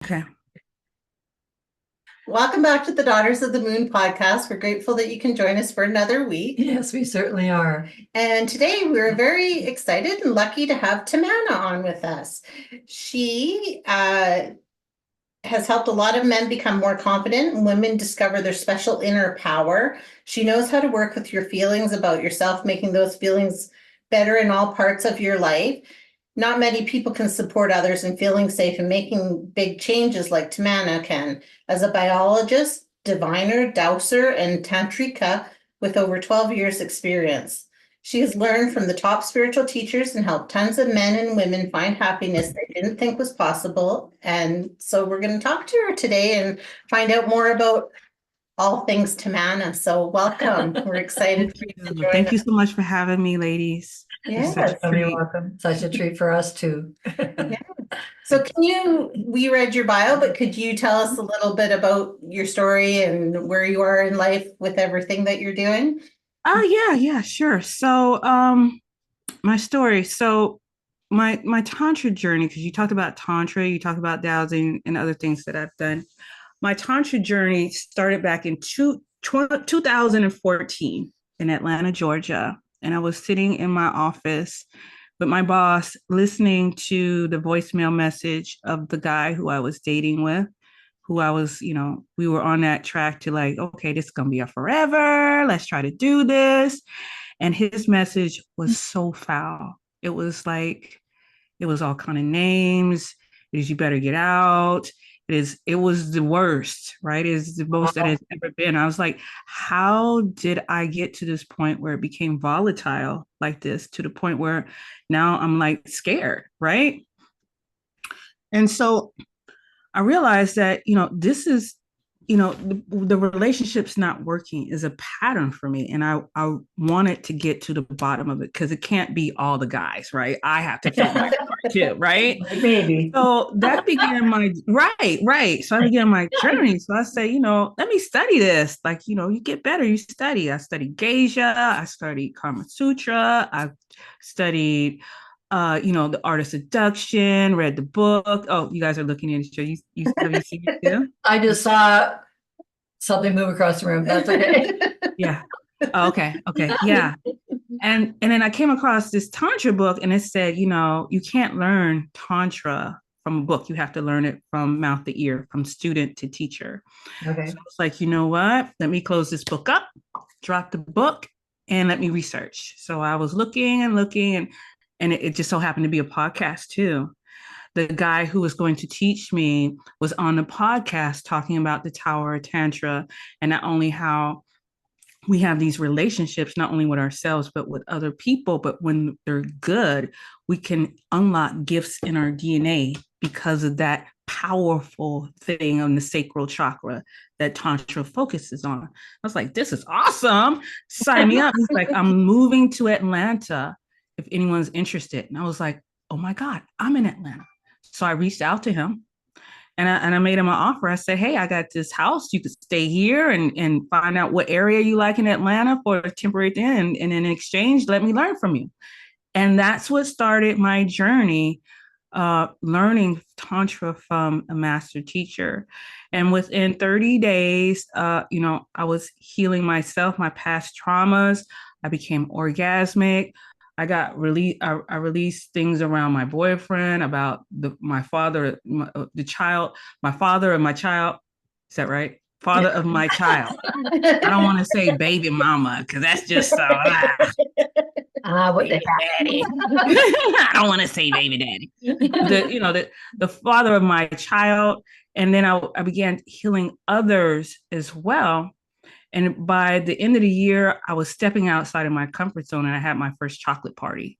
Okay. Welcome back to the Daughters of the Moon podcast. We're grateful that you can join us for another week. Yes, we certainly are. And today we're very excited and lucky to have Tamana on with us. She has helped a lot of men become more confident and women discover their special inner power. She knows how to work with your feelings about yourself, making those feelings better in all parts of your life. Not many people can support others in feeling safe and making big changes like Tamana can. As a biologist, diviner, dowser, and tantrika with over 12 years experience. She has learned from the top spiritual teachers and helped tons of men and women find happiness they didn't think was possible. And so we're going to talk to her today and find out more about all things Tamana. So welcome. We're excited for you to join Thank us. you so much for having me, ladies. It's such Yes. a You're treat. welcome. Such a treat for us too. Yeah. So we read your bio, but could you tell us a little bit about your story and where you are in life with everything that you're doing? Oh yeah, sure. So my story. So my tantra journey, because you talked about tantra, you talked about dowsing and other things that I've done. My tantra journey started back in 2014 in Atlanta, Georgia. And I was sitting in my office with my boss listening to the voicemail message of the guy who I was dating with, who I was, we were on that track to like, okay, this is going to be a forever. Let's try to do this. And his message was so foul. It was like, it was all kind of names. It is, you better get out. It was the worst, right? It is the most that has ever been. I was like, how did I get to this point where it became volatile like this, to the point where now I'm like scared, right? And so I realized that, this is, the relationship's not working is a pattern for me. And I wanted to get to the bottom of it because it can't be all the guys, right? I have to fit my part too, right? Maybe. So that began my, right. So I began my journey. So I say, let me study this. Like, you get better, you study. I studied Geisha, I studied Kama Sutra, I studied the art of seduction, read the book. Oh, you guys are looking at each other. You have you seen it too? I just saw something move across the room. That's okay. Yeah. Oh, okay. Yeah. And then I came across this Tantra book and it said, you can't learn Tantra from a book. You have to learn it from mouth to ear, from student to teacher. So Okay. it's like, you know what? Let me close this book up, drop the book, and let me research. So I was looking and looking, and it just so happened to be a podcast too. The guy who was going to teach me was on the podcast talking about the Tower of Tantra and not only how we have these relationships, not only with ourselves, but with other people. But when they're good, we can unlock gifts in our DNA because of that powerful thing on the sacral chakra that Tantra focuses on. I was like, this is awesome. Sign me up. He's like, I'm moving to Atlanta if anyone's interested. And I was like, oh my God, I'm in Atlanta. So I reached out to him and I made him an offer. I said, hey, I got this house. You could stay here and find out what area you like in Atlanta for a temporary thing. And in exchange, let me learn from you. And that's what started my journey, learning Tantra from a master teacher. And within 30 days, I was healing myself, my past traumas. I became orgasmic. I released things around my boyfriend, about my father, the child, my father of my child. Is that right? Father of my child. I don't want to say baby mama because that's just so What the baby daddy. I don't want to say baby daddy. The father of my child. And then I began healing others as well. And by the end of the year, I was stepping outside of my comfort zone and I had my first chocolate party.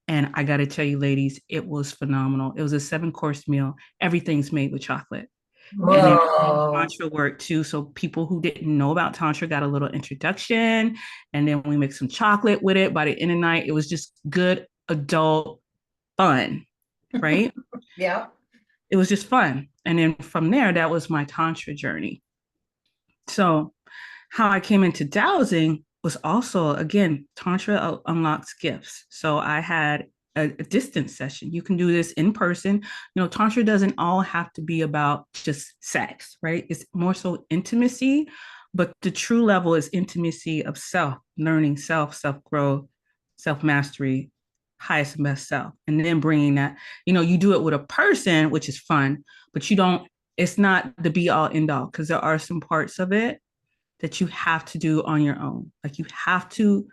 And I got to tell you, ladies, it was phenomenal. It was a 7-course meal. Everything's made with chocolate. And then Whoa. Tantra work too. So people who didn't know about Tantra got a little introduction. And then we mixed some chocolate with it. By the end of the night, it was just good adult fun, right? Yeah. It was just fun. And then from there, that was my Tantra journey. So how I came into dowsing was also, again, Tantra unlocks gifts. So I had a distance session. You can do this in person. Tantra doesn't all have to be about just sex, right? It's more so intimacy, but the true level is intimacy of self, learning self growth, self mastery, highest and best self, and then bringing that. You do it with a person, which is fun, but you don't. It's not the be all end all, because there are some parts of it that you have to do on your own. Like you have to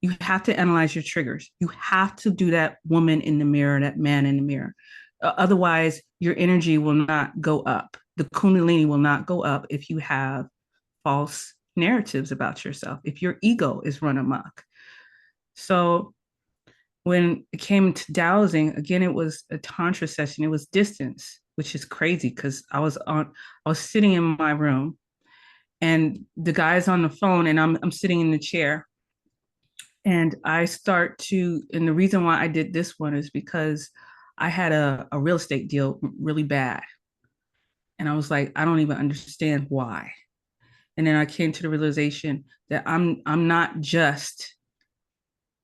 analyze your triggers. You have to do that woman in the mirror, that man in the mirror. Otherwise, your energy will not go up. The Kundalini will not go up if you have false narratives about yourself, if your ego is run amok. So when it came to dowsing, again, it was a Tantra session. It was distance, which is crazy because I was sitting in my room and the guy's on the phone and I'm sitting in the chair. And the reason why I did this one is because I had a real estate deal really bad. And I was like, I don't even understand why. And then I came to the realization that I'm not just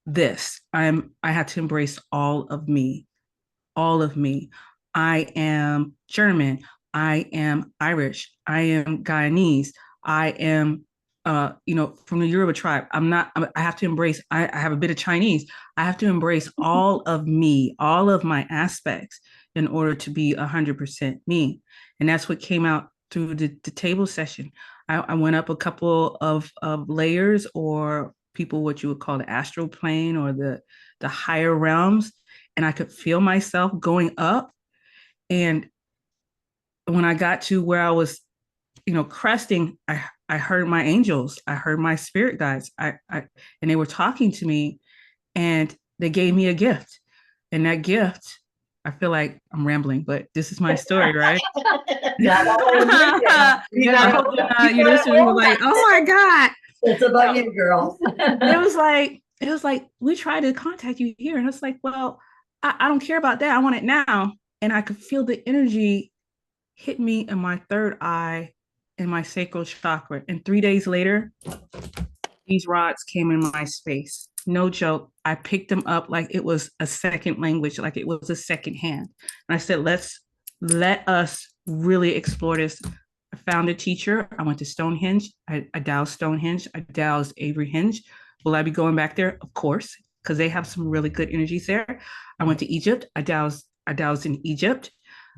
this. I had to embrace all of me, all of me. I am German. I am Irish. I am Guyanese. I am, from the Yoruba tribe. I have to embrace, I have a bit of Chinese. I have to embrace all of me, all of my aspects in order to be 100% me. And that's what came out through the table session. I went up a couple of layers, or people, what you would call the astral plane or the higher realms. And I could feel myself going up. And when I got to where I was, cresting, I heard my angels, I heard my spirit guides, and they were talking to me, and they gave me a gift. And that gift, I feel like I'm rambling, but this is my story, right? Your listeners were like, "Oh my God, it's about you, girl." it was like we tried to contact you here, and it's like, well, I don't care about that. I want it now. And I could feel the energy hit me in my third eye, in my sacral chakra. And 3 days later, these rods came in my space. No joke. I picked them up like it was a second language, like it was a second hand. And I said, let us really explore this. I found a teacher. I went to Stonehenge. I dowsed Stonehenge. I dowsed Avery Henge. Will I be going back there? Of course, because they have some really good energies there. I went to Egypt. I dowsed in Egypt.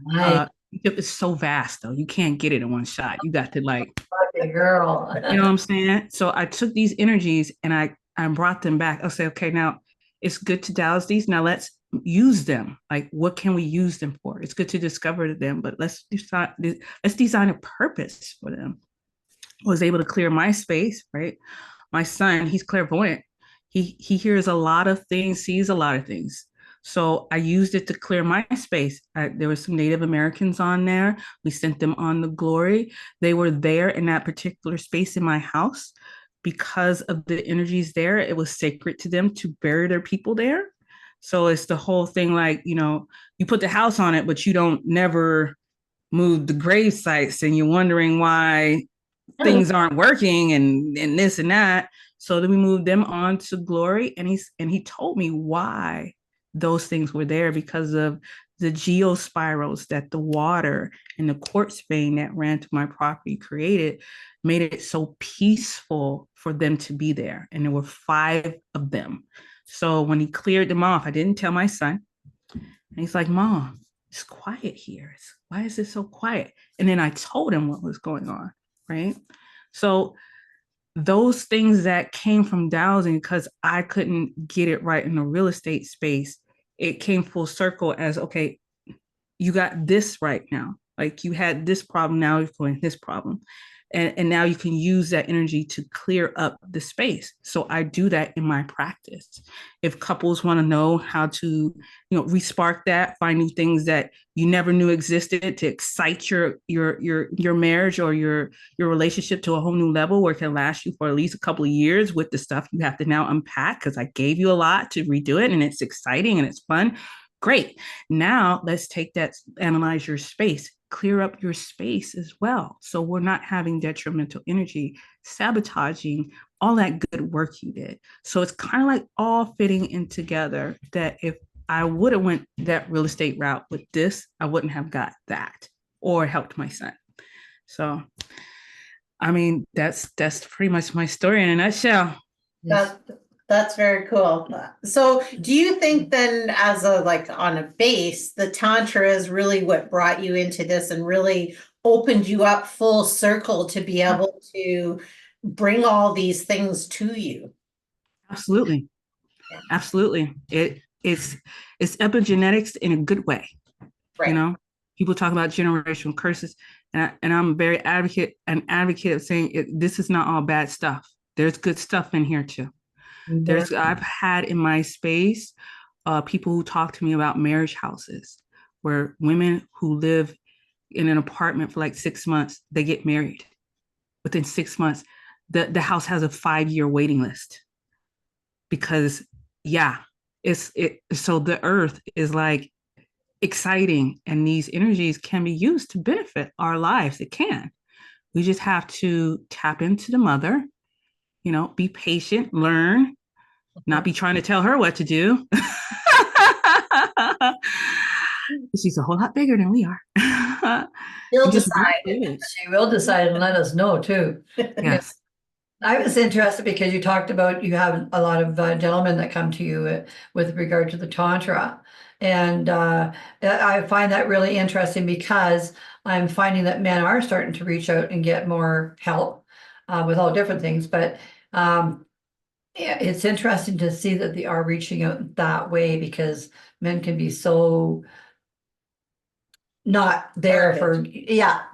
Nice. Egypt is so vast, though. You can't get it in one shot. You got to okay, girl. You know what I'm saying? So I took these energies and I brought them back. I'll say, okay, now it's good to douse these. Now let's use them. Like, what can we use them for? It's good to discover them, but let's design a purpose for them. I was able to clear my space, right? My son, he's clairvoyant. He hears a lot of things, sees a lot of things. So I used it to clear my space. There were some Native Americans on there. We sent them on the glory. They were there in that particular space in my house because of the energies there. It was sacred to them to bury their people there. So it's the whole thing, like, you put the house on it, but you don't never move the grave sites, and you're wondering why things aren't working and this and that. So then we moved them on to glory, and he told me why those things were there, because of the geospirals that the water and the quartz vein that ran to my property created, made it so peaceful for them to be there. And there were 5 of them. So when he cleared them off, I didn't tell my son. And he's like, Mom, it's quiet here. Why is it so quiet? And then I told him what was going on, right? So those things that came from dowsing, because I couldn't get it right in the real estate space, it came full circle as, okay, you got this right now. Like, you had this problem, now you're going this problem. And now you can use that energy to clear up the space. So I do that in my practice. If couples want to know how to, respark that, find new things that you never knew existed to excite your marriage or your relationship to a whole new level where it can last you for at least a couple of years with the stuff you have to now unpack, because I gave you a lot to redo it and it's exciting and it's fun. Great. Now let's take that, analyze your space, clear up your space as well. So we're not having detrimental energy, sabotaging all that good work you did. So it's kind of like all fitting in together, that if I would have went that real estate route with this, I wouldn't have got that or helped my son. So, I mean, that's pretty much my story in a nutshell. Yes. That's very cool. So do you think then as a like on a base, the Tantra is really what brought you into this and really opened you up full circle to be able to bring all these things to you? Absolutely. Yeah. Absolutely. It's epigenetics in a good way. Right. You know, people talk about generational curses, and I'm very an advocate of saying this is not all bad stuff. There's good stuff in here too. I've had in my space people who talk to me about marriage houses where women who live in an apartment for like 6 months, they get married. Within 6 months, the house has a 5-year waiting list because yeah, so the earth is like exciting and these energies can be used to benefit our lives. It can. We just have to tap into the mother, be patient, learn, not be trying to tell her what to do. She's a whole lot bigger than we are. You'll Just decide. She will decide and let us know too. yes. I was interested because you talked about you have a lot of gentlemen that come to you with regard to the Tantra. And I find that really interesting because I'm finding that men are starting to reach out and get more help with all different things. But yeah, it's interesting to see that they are reaching out that way because men can be so not there for,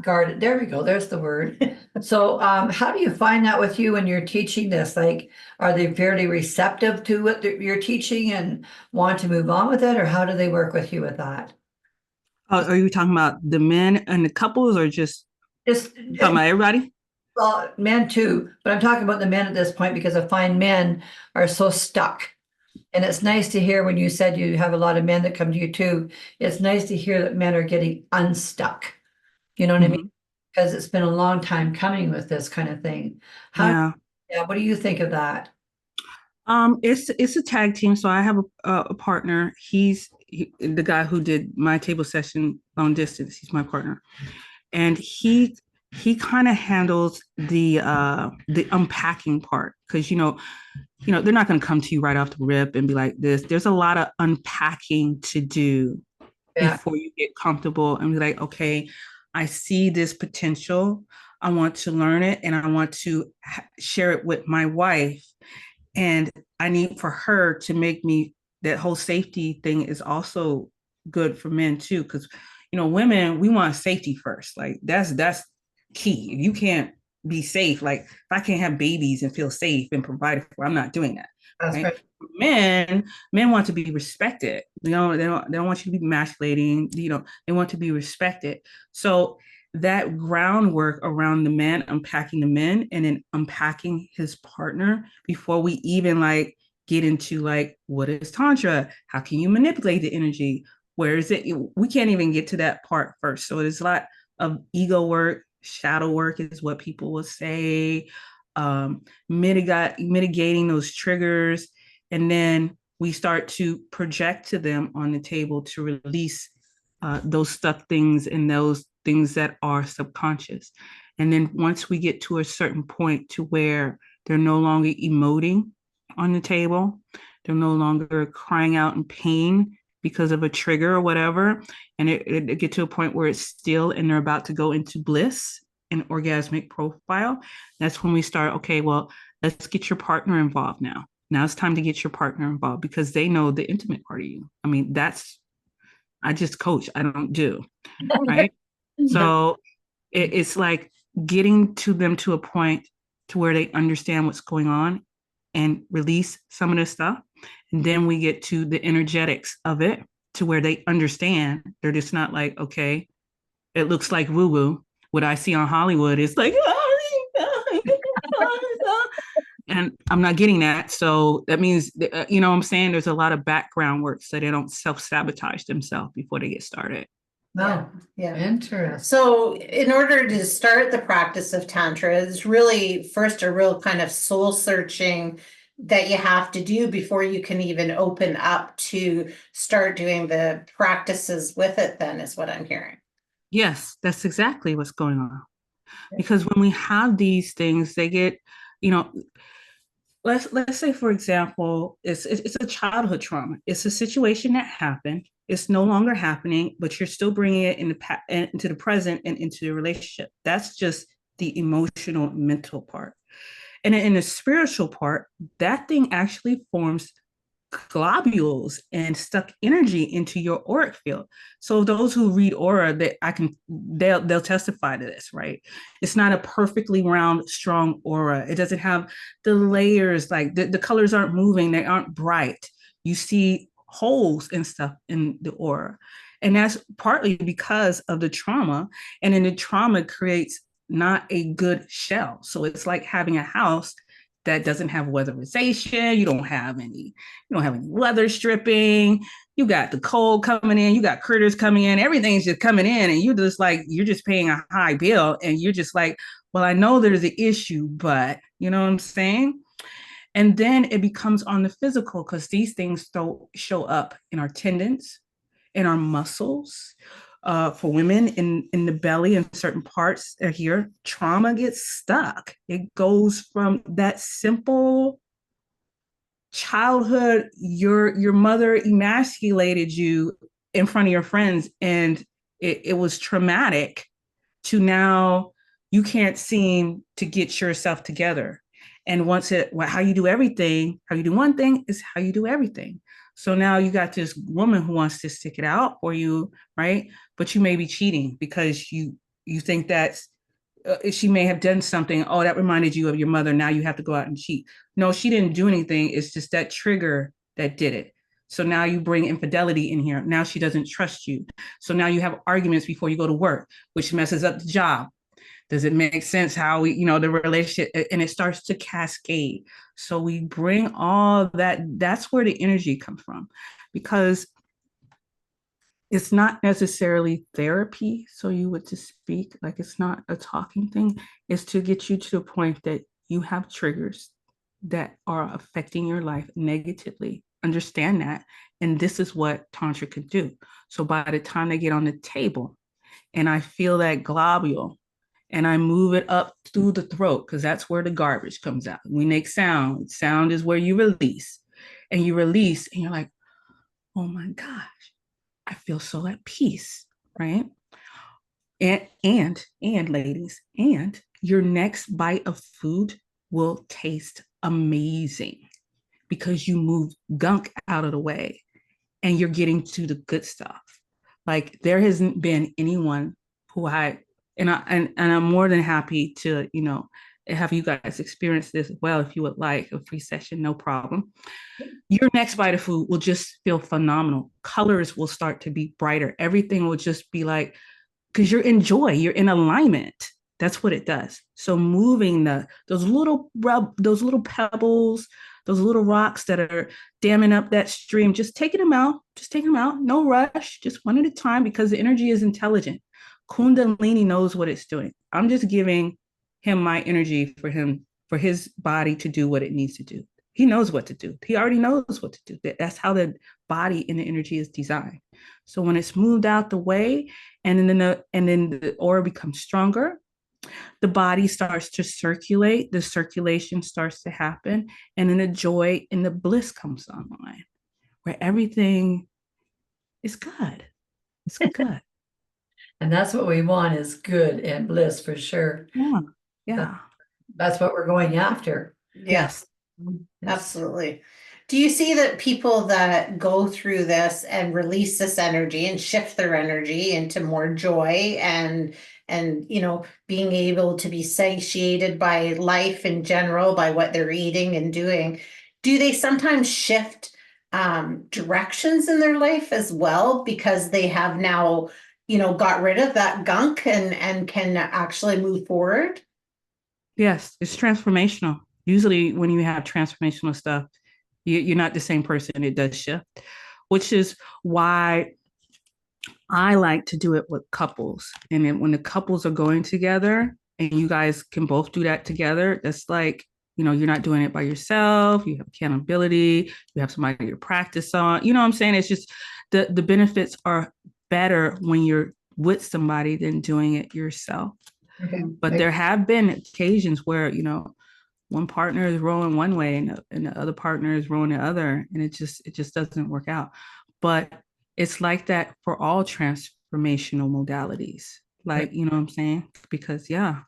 guarded. There we go. There's the word. So, how do you find that with you when you're teaching this? Like, are they fairly receptive to what you're teaching and want to move on with it? Or how do they work with you with that? Are you talking about the men and the couples or just Just, talking about everybody? well, men too, but I'm talking about the men at this point because I find men are so stuck. And it's nice to hear when you said you have a lot of men that come to you too. It's nice to hear that men are getting unstuck. You know what I mean? Because it's been a long time coming with this kind of thing. Yeah. What do you think of that? It's a tag team. So I have a partner. The guy who did my table session long distance. He's my partner, and he kind of handles the unpacking part because they're not going to come to you right off the rip and be like this. There's a lot of unpacking to do before you get comfortable and be like, okay, I see this potential. I want to learn it and I want to share it with my wife. And I need for her to make me that whole safety thing is also good for men too. Cause women, we want safety first. Like that's key. If you can't be safe, like if I can't have babies and feel safe and provided for, I'm not doing that. That's right. Men want to be respected. They don't want you to be emasculating. They want to be respected. So that groundwork around the man unpacking the men and then unpacking his partner before we even like get into like what is tantra, how can you manipulate the energy, where is it, we can't even get to that part first. So there's a lot of ego work, shadow work is what people will say, mitigating those triggers, and then we start to project to them on the table to release those stuck things and those things that are subconscious. And then once we get to a certain point to where they're no longer emoting on the table, they're no longer crying out in pain because of a trigger or whatever, and it get to a point where it's still and they're about to go into bliss and orgasmic profile, that's when we start, okay, well, let's get your partner involved now. Now it's time to get your partner involved because they know the intimate part of you. I mean, I just coach, I don't do, right? So it's like getting to them to a point to where they understand what's going on and release some of this stuff. And then we get to the energetics of it to where they understand. They're just not like, okay, it looks like woo-woo. What I see on Hollywood is like, and I'm not getting that. So that means, what I'm saying? There's a lot of background work so they don't self-sabotage themselves before they get started. No. Yeah. Interesting. So in order to start the practice of Tantra, it's really first a real kind of soul searching that you have to do before you can even open up to start doing the practices with it, then, is what I'm hearing. Yes, that's exactly what's going on. Because when we have these things, they get, you know, let's say, for example, it's a childhood trauma. It's a situation that happened. It's no longer happening, but you're still bringing it into the present and into the relationship. That's just the emotional, mental part. And in the spiritual part, that thing actually forms globules and stuck energy into your auric field. So those who read aura, that they'll testify to this, right? It's not a perfectly round, strong aura. It doesn't have the layers, like the colors aren't moving, they aren't bright. You see holes and stuff in the aura. And that's partly because of the trauma. And then the trauma creates not a good shell. So it's like having a house that doesn't have weatherization. You don't have any weather stripping. You got the cold coming in, you got critters coming in, everything's just coming in, and you're just paying a high bill, and you're just like, well, I know there's an issue, but you know what I'm saying? And then it becomes on the physical, because these things show up in our tendons, in our muscles. For women, in the belly and certain parts here, trauma gets stuck. It goes from that simple childhood, your mother emasculated you in front of your friends, and it was traumatic, to now you can't seem to get yourself together. And how you do everything, how you do one thing is how you do everything. So now you got this woman who wants to stick it out for you, right? But you may be cheating because you think that's she may have done something. Oh, that reminded you of your mother. Now you have to go out and cheat. No, she didn't do anything. It's just that trigger that did it. So now you bring infidelity in here. Now she doesn't trust you. So now you have arguments before you go to work, which messes up the job. Does it make sense how the relationship, and it starts to cascade. So we bring all that. That's where the energy comes from, because it's not necessarily therapy. So you would to speak, like it's not a talking thing. It's to get you to the point that you have triggers that are affecting your life negatively. Understand that. And this is what Tantra can do. So by the time they get on the table and I feel that globule and I move it up through the throat, because that's where the garbage comes out. We make sound. Sound is where you release. And you release, and you're like, oh my gosh, I feel so at peace, right? And ladies, and your next bite of food will taste amazing because you move gunk out of the way and you're getting to the good stuff. Like there hasn't been anyone who I'm more than happy to, have you guys experience this as well. If you would like a free session, no problem. Your next bite of food will just feel phenomenal. Colors will start to be brighter. Everything will just be like, because you're in joy, you're in alignment. That's what it does. So moving those little pebbles, those little rocks that are damming up that stream, just taking them out, no rush, just one at a time, because the energy is intelligent. Kundalini knows what it's doing. I'm just giving him my energy for his body to do what it needs to do. He knows what to do. He already knows what to do. That's how the body and the energy is designed. So when it's moved out the way, and then the aura becomes stronger, the body starts to circulate, the circulation starts to happen, and then the joy and the bliss comes online, where everything is good. It's good. And that's what we want, is good and bliss, for sure. Yeah. That's what we're going after. Yes. Absolutely. Do you see that people that go through this and release this energy and shift their energy into more joy and being able to be satiated by life in general, by what they're eating and doing, do they sometimes shift directions in their life as well, because they have now got rid of that gunk and can actually move forward? Yes, it's transformational. Usually when you have transformational stuff, you're not the same person. It does shift, which is why I like to do it with couples. And then when the couples are going together and you guys can both do that together, that's like you're not doing it by yourself. You have accountability. You have somebody to practice on. You know what I'm saying? It's just the benefits are better when you're with somebody than doing it yourself. Okay. But there have been occasions where, one partner is rowing one way and the other partner is rowing the other, and it just doesn't work out. But it's like that for all transformational modalities. Like, you know what I'm saying? Because yeah.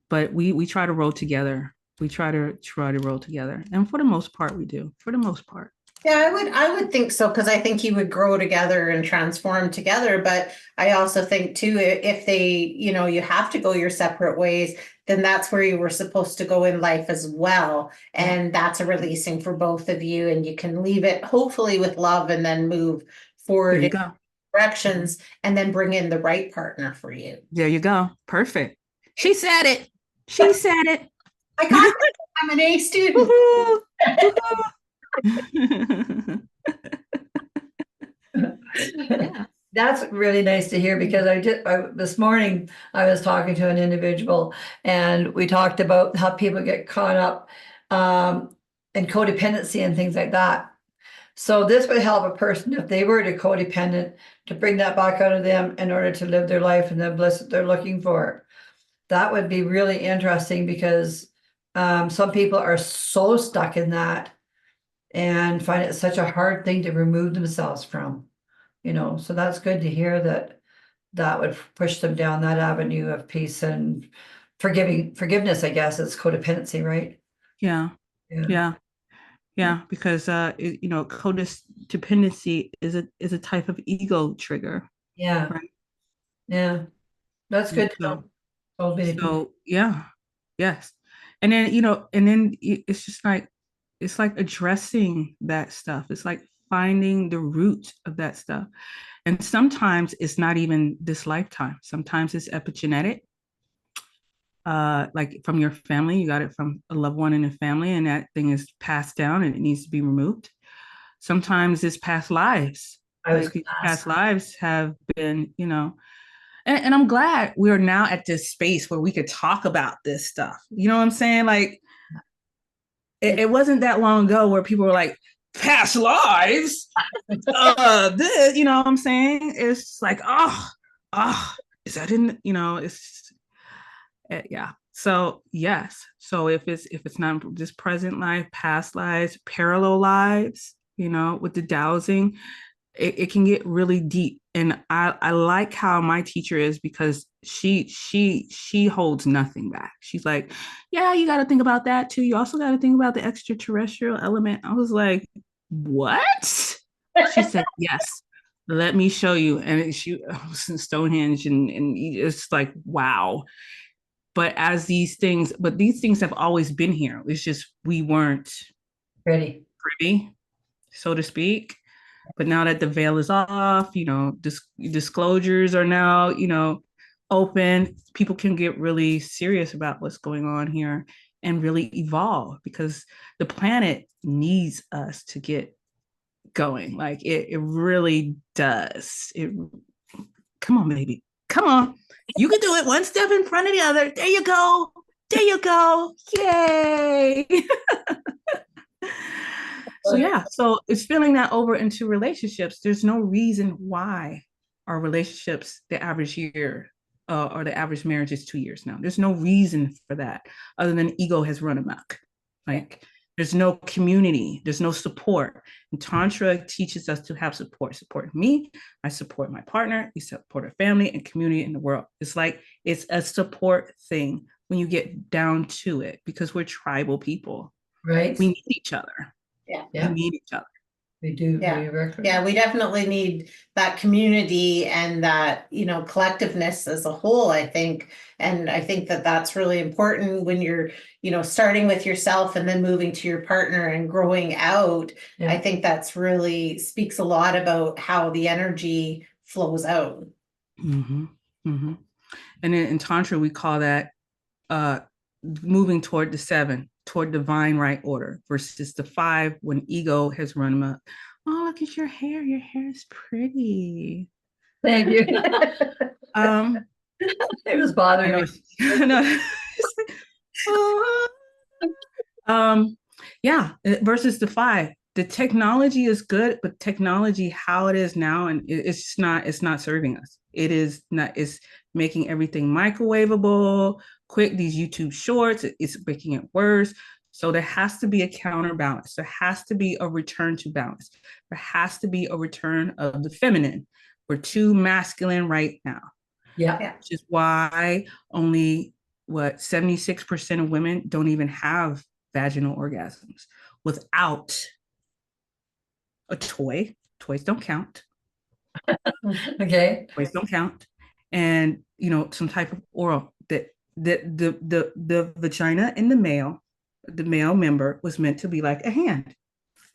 But we try to roll together. We try to roll together. And for the most part, we do. For the most part. Yeah, I would think so, because I think you would grow together and transform together. But I also think too, if they, you have to go your separate ways, then that's where you were supposed to go in life as well. And that's a releasing for both of you. And you can leave it hopefully with love and then move forward There you in go. directions and then bring in the right partner for you. There you go. Perfect. She said it. She said it. I got it. I'm an A student. Yeah. That's really nice to hear, because this morning I was talking to an individual and we talked about how people get caught up in codependency and things like that. So this would help a person, if they were to codependent, to bring that back out of them in order to live their life and the bliss that they're looking for. That would be really interesting, because some people are so stuck in that and find it such a hard thing to remove themselves from. So that's good to hear that would push them down that avenue of peace and forgiveness, I guess. It's codependency, right? Yeah. Because codependency is a type of ego trigger. Yeah. Right. Yeah. That's good to know. So yeah. Yes. And then it's just like, it's like addressing that stuff. It's like finding the root of that stuff. And sometimes it's not even this lifetime. Sometimes it's epigenetic. Like from your family, you got it from a loved one in the family, and that thing is passed down and it needs to be removed. Sometimes it's past lives. Past lives have been, and I'm glad we're now at this space where we could talk about this stuff. You know what I'm saying? Like, it wasn't that long ago where people were like, past lives. This, you know what I'm saying? It's like, is that in, it's yeah. So yes. So if it's not just present life, past lives, parallel lives, with the dowsing, it can get really deep. And I like how my teacher is, because she holds nothing back. She's like, yeah, you got to think about that too. You also got to think about the extraterrestrial element. I was like, what? She said, yes, let me show you. And she was in Stonehenge, and it's like, wow. But these things have always been here. It's just we weren't ready, so to speak. But now that the veil is off, disclosures are now, open. People can get really serious about what's going on here and really evolve, because the planet needs us to get going. Like it really does. Come on, baby. Come on. You can do it one step in front of the other. There you go. There you go. Yay. So it's spilling that over into relationships. There's no reason why our relationships, the average year or the average marriage is 2 years now. There's no reason for that, other than ego has run amok. Like, there's no community, there's no support. And Tantra teaches us to have support. Support me, I support my partner, we support our family and community in the world. It's like, it's a support thing when you get down to it, because we're tribal people. Right. We need each other. Yeah. We need each other. We do. Yeah, we definitely need that community and that, collectiveness as a whole, I think. And I think that that's really important when you're, starting with yourself and then moving to your partner and growing out. Yeah. I think that's really speaks a lot about how the energy flows out. Mm-hmm. Mm-hmm. And then in Tantra, we call that moving toward the 7, toward divine right order, versus the 5 when ego has run amok. Oh, look at your hair. Your hair is pretty. Thank you. It was bothering me. No. Yeah, versus the five. The technology is good, but technology, how it is now, and it's not serving us. It is not, it's making everything microwavable, quick, these YouTube shorts, it's making it worse. So there has to be a counterbalance. There has to be a return to balance. There has to be a return of the feminine. We're too masculine right now, Yeah. which is why only what 76% of women don't even have vaginal orgasms without a toy. Toys don't count. Okay. Toys don't count. And some type of oral that the vagina in the male member was meant to be like a hand,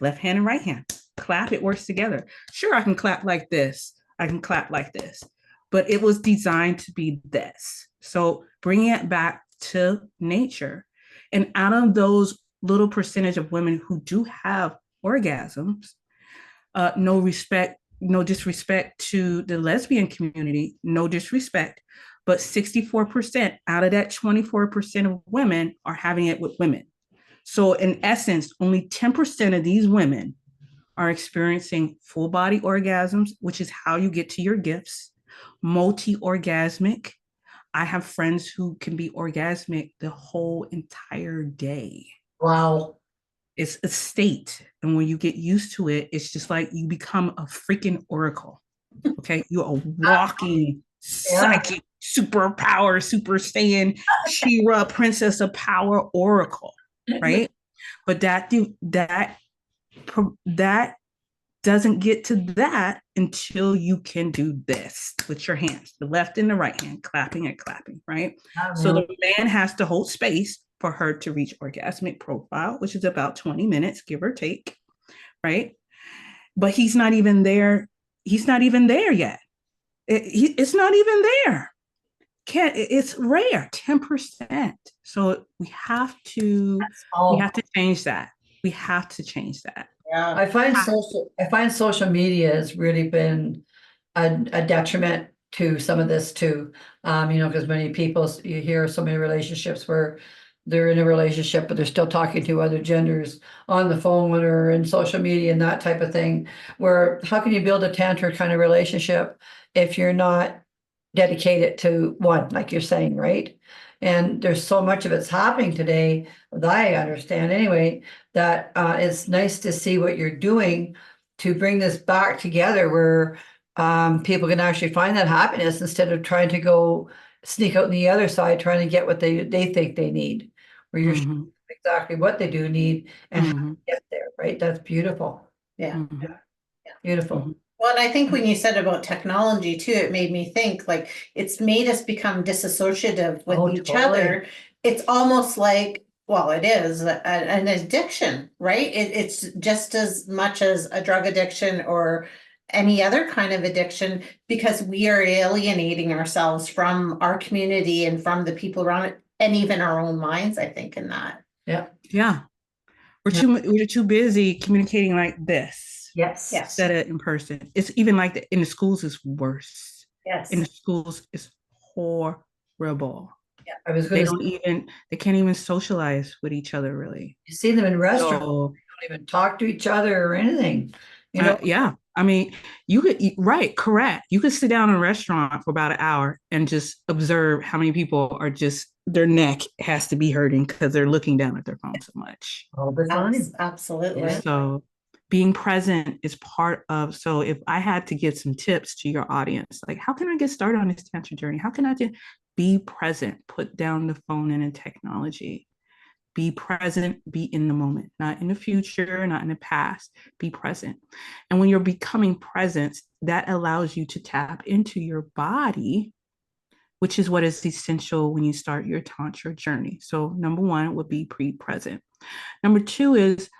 left hand and right hand. Clap, it works together. Sure, I can clap like this. I can clap like this. But it was designed to be this. So bringing it back to nature. And out of those little percentage of women who do have orgasms, no respect, no disrespect to the lesbian community, no disrespect, but 64% out of that 24% of women are having it with women. So, in essence, only 10% of these women are experiencing full body orgasms, which is how you get to your gifts, multi orgasmic. I have friends who can be orgasmic the whole entire day. Wow. It's a state. And when you get used to it, it's just like you become a freaking oracle. Okay. You're a walking psychic superpower, super saiyan, Shira, princess of power oracle. Right. But that doesn't get to that until you can do this with your hands, the left and the right hand, clapping and clapping, right? So the man has to hold space for her to reach orgasmic profile, which is about 20 minutes, give or take, right? But he's not even there. He's not even there yet. It's not even there. It's rare, 10%. So we have to change that. We have to change that. Yeah. I find social media has really been a detriment to some of this too. Because many people, you hear so many relationships where they're in a relationship, but they're still talking to other genders on the phone or in social media and that type of thing. Where how can you build a tantra kind of relationship if you're not dedicated to one, like you're saying, right? And there's so much of it's happening today, that I understand anyway, that it's nice to see what you're doing to bring this back together where people can actually find that happiness instead of trying to go sneak out on the other side, trying to get what they think they need, where you're showing exactly what they do need and how to get there, right? That's beautiful. Yeah. Beautiful. Well, and I think when you said about technology too, it made me think like it's made us become disassociative with each other. It's almost like, well, it is an addiction, right? It's just as much as a drug addiction or any other kind of addiction because we are alienating ourselves from our community and from the people around it and even our own minds, I think, in that. Yeah. Yeah. We're too busy communicating like this. Yes. Instead of in person. It's even like in the schools is worse. Yes. In the schools is horrible. Yeah. I was going to they can't even socialize with each other really. You see them in restaurants. So, they don't even talk to each other or anything. Yeah. I mean, you could correct. You could sit down in a restaurant for about an hour and just observe how many people are just their neck has to be hurting because they're looking down at their phone so much. All the time. Absolutely. Yeah. So being present is part of, so if I had to give some tips to your audience, like how can I get started on this tantra journey? How can I just be present, put down the phone and the technology, be present, be in the moment, not in the future, not in the past, be present. And when you're becoming present, that allows you to tap into your body, which is what is essential when you start your tantra journey. So number one would be present. Number two is,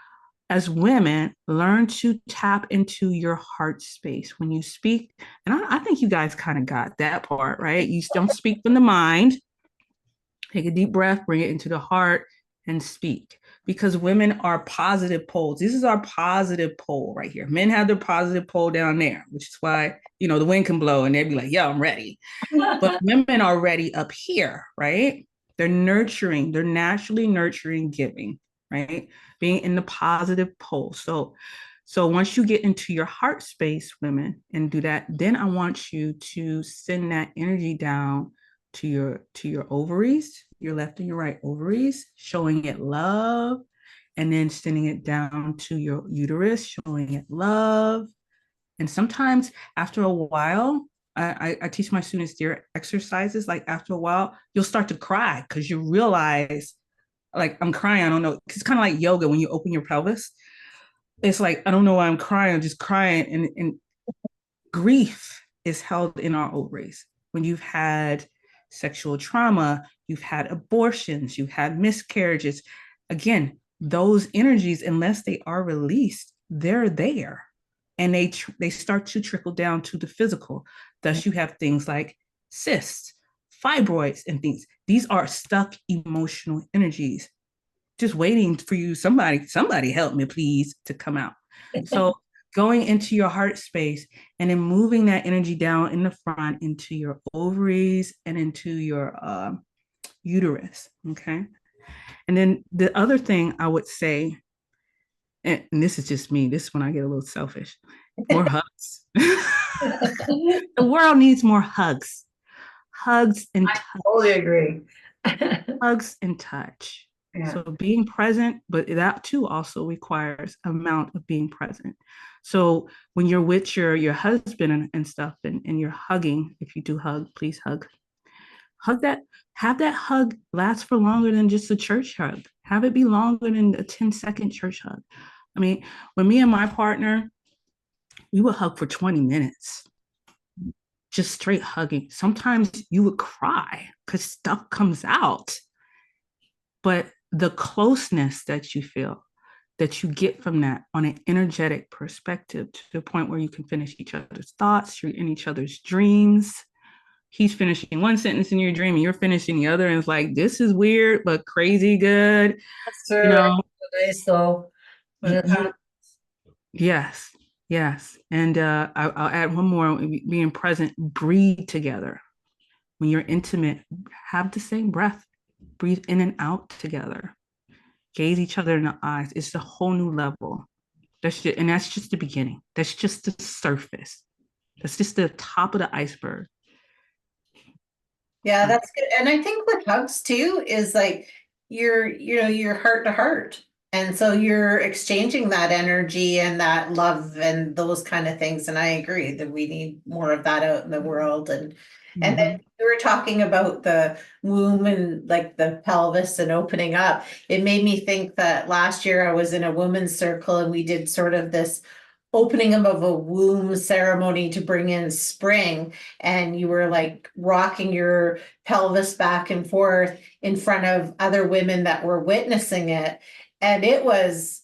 as women, learn to tap into your heart space when you speak. And I think you guys kind of got that part, right? You don't speak from the mind. Take a deep breath, bring it into the heart, and speak. Because women are positive poles. This is our positive pole right here. Men have their positive pole down there, which is why, the wind can blow and they'd be like, yeah, I'm ready. But women are ready up here, right? They're nurturing, they're naturally nurturing, giving. right? Being in the positive pole. So once you get into your heart space, women, and do that, then I want you to send that energy down to your ovaries, your left and your right ovaries, showing it love, and then sending it down to your uterus, showing it love. And sometimes after a while, I teach my students their exercises. Like after a while, you'll start to cry because you realize, like, I'm crying. I don't know. It's kind of like yoga when you open your pelvis. It's like, I don't know why I'm crying. I'm just crying. And grief is held in our ovaries. When you've had sexual trauma, you've had abortions, you've had miscarriages. Again, those energies, unless they are released, they're there, and they start to trickle down to the physical. Thus, you have things like cysts, fibroids, and things. These are stuck emotional energies, just waiting for you. Somebody help me, please, to come out. So going into your heart space and then moving that energy down in the front into your ovaries and into your uterus. Okay. And then the other thing I would say, and this is just me, this is when I get a little selfish, more hugs. The world needs more hugs. Hugs and touch. Totally agree. Hugs and touch. Yeah. So being present, but that too also requires amount of being present. So when you're with your husband and stuff, and you're hugging, if you do hug, please hug that, have that hug last for longer than just a church hug. Have it be longer than a 10-second church hug. I mean, when me and my partner, we would hug for 20 minutes, just straight hugging. Sometimes you would cry because stuff comes out. But the closeness that you feel, that you get from that on an energetic perspective, to the point where you can finish each other's thoughts, you're in each other's dreams. He's finishing one sentence in your dream and you're finishing the other, and it's like, this is weird but crazy good. That's You true. know, Nice though. When it happens. yes, yes. And I'll add one more: being present, breathe together. When you're intimate, have the same breath, breathe in and out together, gaze each other in the eyes. It's a whole new level. That's just the beginning. That's just the surface. That's just the top of the iceberg. Yeah, that's good. And I think with hugs too is like you're heart to heart. And so you're exchanging that energy and that love and those kind of things. And I agree that we need more of that out in the world. And then Mhm. we were talking about the womb and like the pelvis and opening up. It made me think that last year I was in a women's circle and we did sort of this opening of a womb ceremony to bring in spring, and you were like rocking your pelvis back and forth in front of other women that were witnessing it, and it was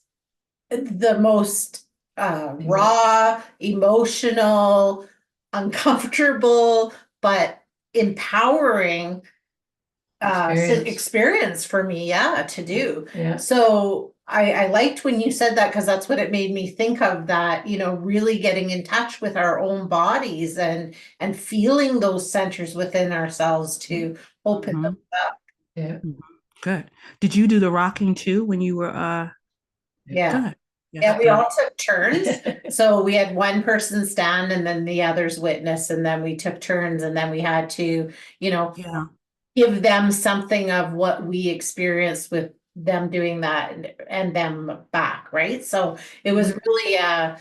the most raw, emotional, uncomfortable, but empowering experience for me, yeah, to do. Yeah. So I liked when you said that, because that's what it made me think of, that, you know, really getting in touch with our own bodies and feeling those centers within ourselves to open them Mhm. up. Yeah. Mhm. Good. Did you do the rocking too when you were Yeah. good? Yes, Yeah, we good. all took turns. So we had one person stand and then the others witness, and then we took turns, and then we had to, you know, Yeah. give them something of what we experienced with them doing that, and them back, right? So it was really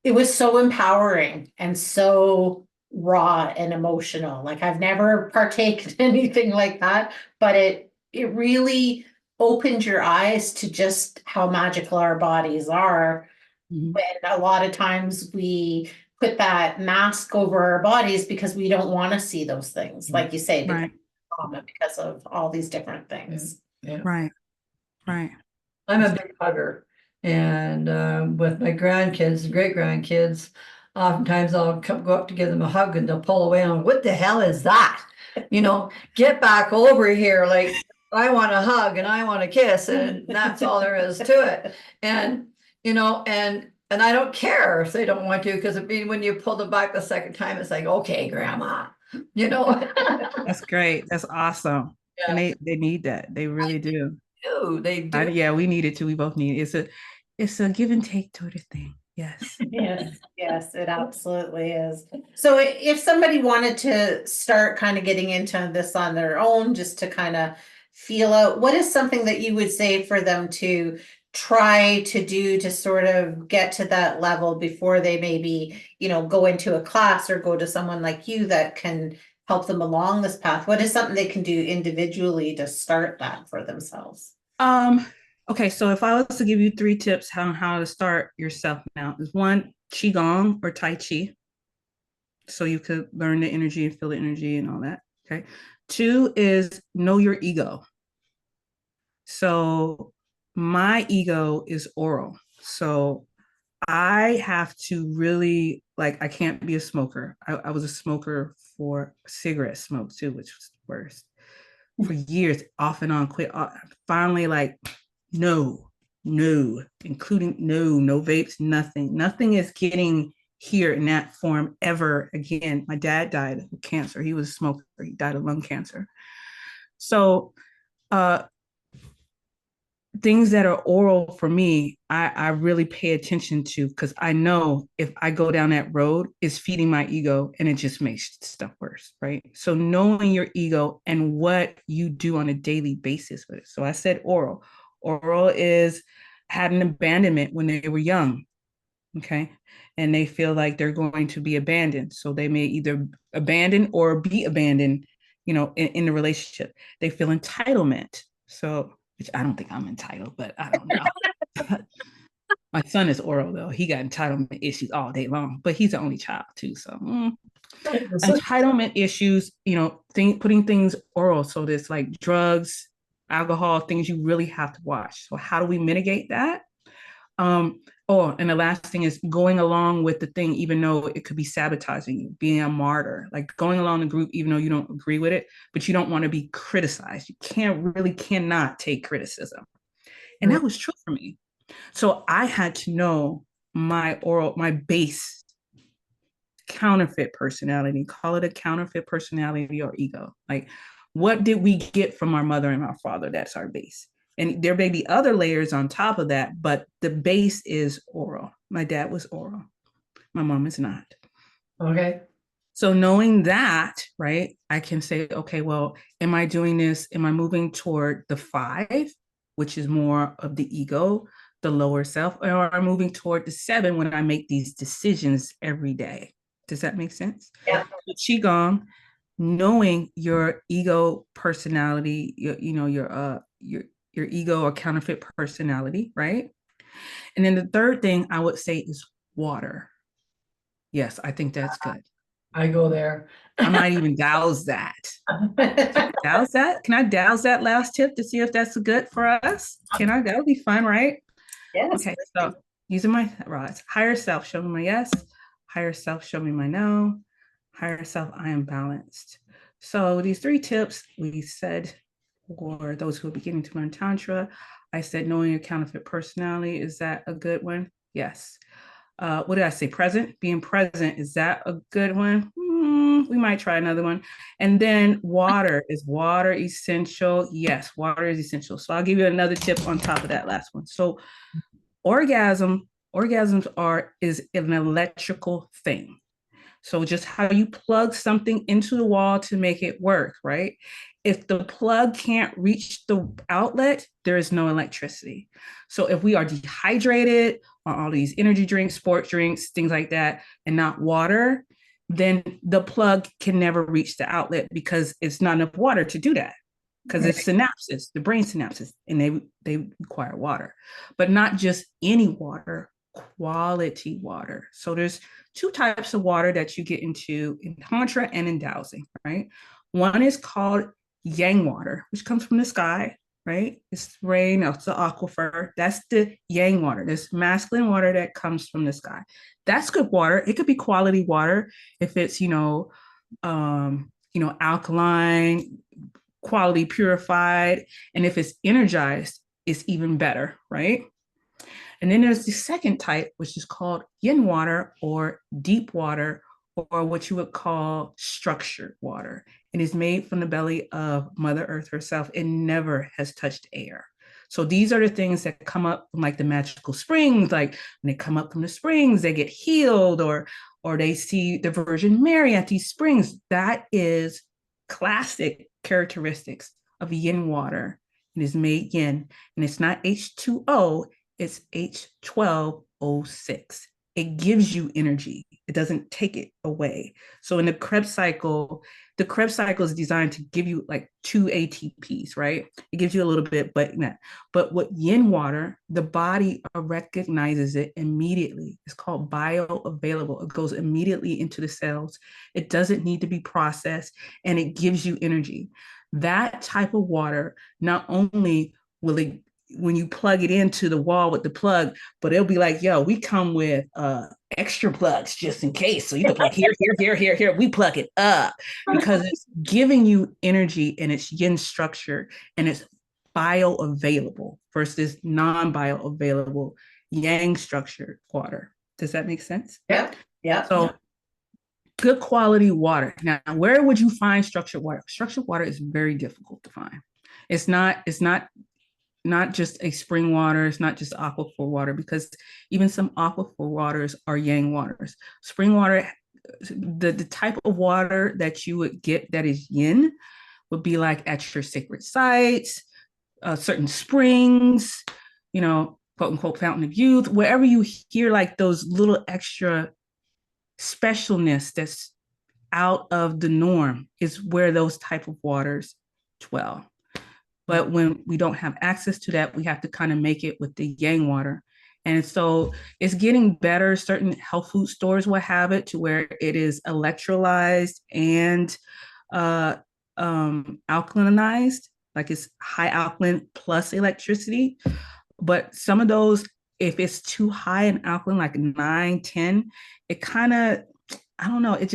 it was so empowering and so raw and emotional. Like I've never partaken in anything like that, but it really opened your eyes to just how magical our bodies are, Mhm. when a lot of times we put that mask over our bodies because we don't want to see those things, like you say, because Right. of trauma, because of all these different things. Yeah. Right. Right. I'm a big hugger, and with my grandkids, great grandkids, oftentimes I'll go up to give them a hug, and they'll pull away. And I'm like, what the hell is that? You know, get back over here! Like I want a hug and I want a kiss, and that's all there is to it. And you know, and I don't care if they don't want to, because I mean, when you pull them back the second time, it's like, okay, grandma, you know. That's great. That's awesome. And Yeah. they need that. They really do. do. They do. Yeah, we need it too. We both need it. It's a give and take sort of thing. Yes. Yes, yes, it absolutely is. So if somebody wanted to start kind of getting into this on their own, just to kind of feel out, what is something that you would say for them to try to do to sort of get to that level before they maybe, go into a class or go to someone like you that can help them along this path? What is something they can do individually to start that for themselves? Okay, so if I was to give you 3 tips on how to start yourself now, is one, Qigong or Tai Chi. So you could learn the energy and feel the energy and all that. Okay. 2 is know your ego. So my ego is oral. So I have to really, like, I can't be a smoker. I was a smoker for cigarette smoke too, which was the worst. For years, off and on, quit. Finally, like, no, including no vapes, nothing. Nothing is getting here in that form ever again. My dad died of cancer. He was a smoker. He died of lung cancer. So uh things that are oral for me, I really pay attention to, because I know if I go down that road, it's feeding my ego and it just makes stuff worse, right? So knowing your ego and what you do on a daily basis with it. So I said oral. Oral is had an abandonment when they were young, okay? And they feel like they're going to be abandoned. So they may either abandon or be abandoned, in the relationship. They feel entitlement. So, which I don't think I'm entitled, but I don't know. My son is oral though. He got entitlement issues all day long, but he's the only child too. So entitlement issues, putting things oral. So there's like drugs, alcohol, things you really have to watch. So how do we mitigate that? And the last thing is going along with the thing, even though it could be sabotaging you, being a martyr, like going along the group, even though you don't agree with it, but you don't want to be criticized. You cannot take criticism. And that was true for me. So I had to know my base counterfeit personality, call it a counterfeit personality or ego. Like, what did we get from our mother and our father? That's our base. And there may be other layers on top of that, but the base is oral. My dad was oral. My mom is not. Okay. So knowing that, right, I can say, okay, well, am I doing this? Am I moving toward the 5, which is more of the ego, the lower self, or am I moving toward the 7 when I make these decisions every day? Does that make sense? Yeah. Qigong, knowing your ego personality, your ego or counterfeit personality, right? And then the third thing I would say is water. Yes, I think that's good. I go there. I might even douse that. Douse that? Can I douse that last tip to see if that's good for us? That would be fun, right? Yes. Okay, so using my rods, higher self, show me my yes. Higher self, show me my no. Higher self, I am balanced. So these 3 tips we said for those who are beginning to learn Tantra. I said knowing your counterfeit personality, is that a good one? Yes. What did I say? Present, being present, is that a good one? We might try another one. And then water, is water essential? Yes, water is essential. So I'll give you another tip on top of that last one. So orgasms is an electrical thing. So just how you plug something into the wall to make it work, right? If the plug can't reach the outlet, there is no electricity. So if we are dehydrated on all these energy drinks, sports drinks, things like that, and not water, then the plug can never reach the outlet because it's not enough water to do that. Because it's synapses, the brain synapses, and they require water, but not just any water, quality water. So there's 2 types of water that you get into in Tantra and in dowsing, right? One is called yang water, which comes from the sky, right? It's rain, it's the aquifer. That's the yang water. This masculine water that comes from the sky. That's good water. It could be quality water if it's, alkaline, quality purified, and if it's energized, it's even better, right? And then there's the second type, which is called yin water or deep water, or what you would call structured water. It is made from the belly of Mother Earth herself. It never has touched air. So these are the things that come up from like the magical springs. Like when they come up from the springs, they get healed, or they see the Virgin Mary at these springs. That is classic characteristics of yin water. It is made yin, and it's not H2O, it's H12O6. It gives you energy. It doesn't take it away. So in the Krebs cycle is designed to give you like 2 ATPs, right? It gives you a little bit, but what yin water, the body recognizes it immediately. It's called bioavailable. It goes immediately into the cells. It doesn't need to be processed, and it gives you energy. That type of water, not only will it, when you plug it into the wall with the plug, but it'll be like, yo, we come with extra plugs just in case. So you can plug here, here, here, here, here. We plug it up because it's giving you energy, and it's yin structure, and it's bioavailable versus non-bioavailable yang structured water. Does that make sense? Yep. Yep. So good quality water. Now, where would you find structured water? Structured water is very difficult to find. It's not just a spring water. It's not just aquifer water, because even some aquifer waters are yang waters. Spring water, the type of water that you would get that is yin would be like at your sacred sites, certain springs, quote unquote fountain of youth, wherever you hear like those little extra specialness that's out of the norm is where those type of waters dwell. But when we don't have access to that, we have to kind of make it with the yang water. And so it's getting better. Certain health food stores will have it to where it is electrolyzed and alkalinized, like it's high alkaline plus electricity. But some of those, if it's too high in alkaline, like 9, 10, it kind of, I don't know, it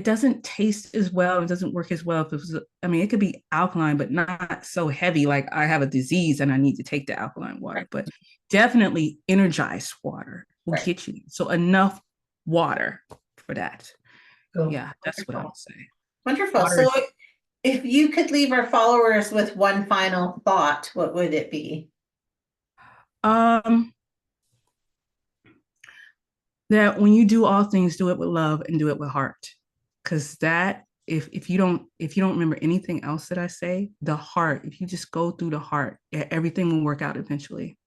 doesn't taste as well. It doesn't work as well. If it was, it could be alkaline, but not so heavy. Like I have a disease and I need to take the alkaline water, but definitely energized water will get you. So enough water for that. Cool. Yeah, that's what I would say. Wonderful. Water. So if you could leave our followers with one final thought, what would it be? That when you do all things, do it with love and do it with heart. Because that, if you don't remember anything else that I say, the heart, if you just go through the heart, everything will work out eventually.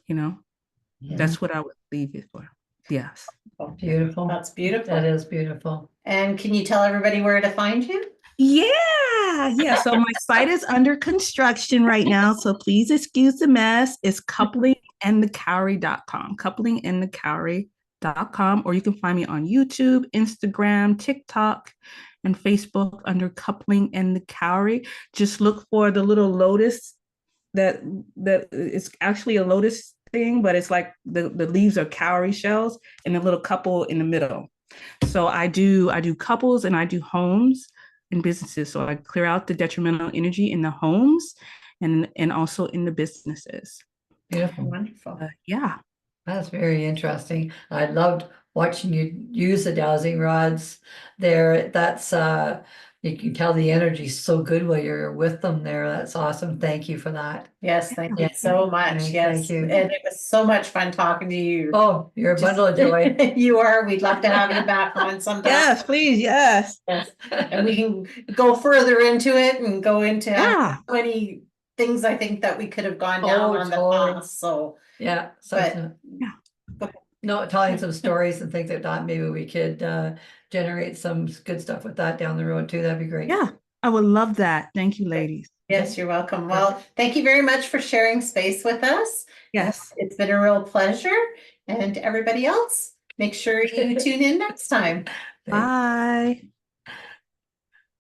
That's what I would leave it for. Yes. Beautiful. That's beautiful. That is beautiful. And can you tell everybody where to find you? Yeah. So my site is under construction right now. So please excuse the mess. It's couplingandthecowrie.com. Couplingandthecowrie.com. Or you can find me on YouTube, Instagram, TikTok, and Facebook under Coupling and the Cowrie. Just look for the little lotus that it's actually a lotus thing, but it's like the leaves are cowrie shells and a little couple in the middle. So I do couples and I do homes and businesses. So I clear out the detrimental energy in the homes and also in the businesses. Beautiful. Wonderful. Yeah. That's very interesting. I loved watching you use the dowsing rods there. That's you can tell the energy's so good while you're with them there. That's awesome. Thank you for that. Yes, thank you so much. Yes. Thank you. And it was so much fun talking to you. Oh, you're a bundle of joy. You are. We'd love to have you back on sometime. Yes, please. Yes. And we can go further into it and go into how many things I think that we could have gone down on the past. So yeah. No, telling some stories and things like that. Maybe we could generate some good stuff with that down the road too. That'd be great. Yeah, I would love that. Thank you, ladies. Yes, you're welcome. Well, thank you very much for sharing space with us. Yes. It's been a real pleasure. And everybody else, make sure you tune in next time. Bye.